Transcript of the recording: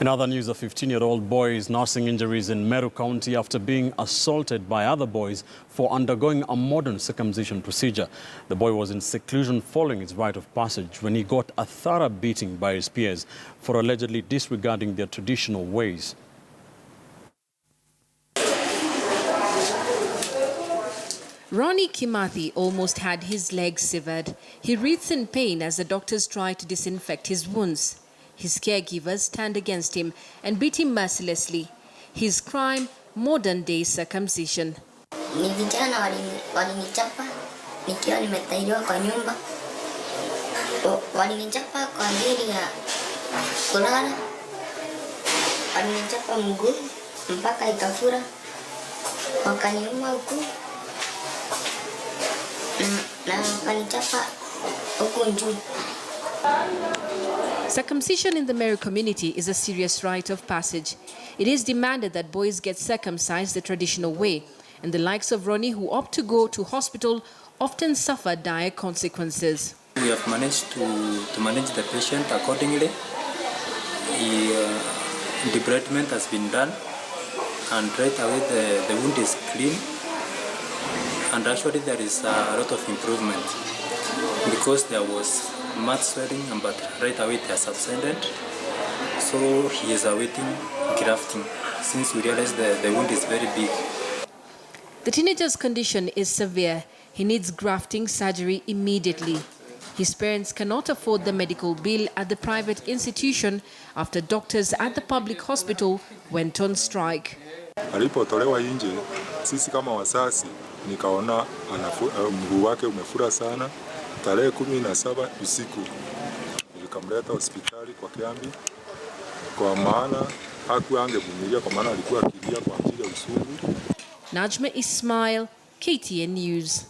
In other news, a 15-year-old boy is nursing injuries in Meru County after being assaulted by other boys for undergoing a modern circumcision procedure. The boy was in seclusion following his rite of passage when he got a thorough beating by his peers for allegedly disregarding their traditional ways. Ronnie Kimathi almost had his leg severed. He writhed in pain as the doctors tried to disinfect his wounds. His caregivers turned against him and beat him mercilessly. His crime, modern-day circumcision. Ni vijana walinichapa nikiwa nimetairiwa kwa nyumba. Walinichapa kwa ajili ya kulala. Walinichapa mguu mpaka ikafura. Wakaniuma huku. Na wakanichapa huku juu. Circumcision in the Meru community is a serious rite of passage. It is demanded that boys get circumcised the traditional way, and the likes of Ronnie who opt to go to hospital often suffer dire consequences. We have managed to manage the patient accordingly. Debridement has been done, and right away the wound is clean, and actually there is a lot of improvement because there was mud swelling, but right away it has subsided. So he is awaiting grafting since we realize the wound is very big. The teenager's condition is severe. He needs grafting surgery immediately. His parents cannot afford the medical bill at the private institution after doctors at the public hospital went on strike. Alipotolewa nje, sisi kama wasasi nikaona mguu wake umefura sana. Tarehe 17 usiku nikamleta hospitali kwa kambi, kwa maana hakuwa angevumilia, kwa maana alikuwa akilia kwa ajili ya usungu. Najma Ismail, KTN News.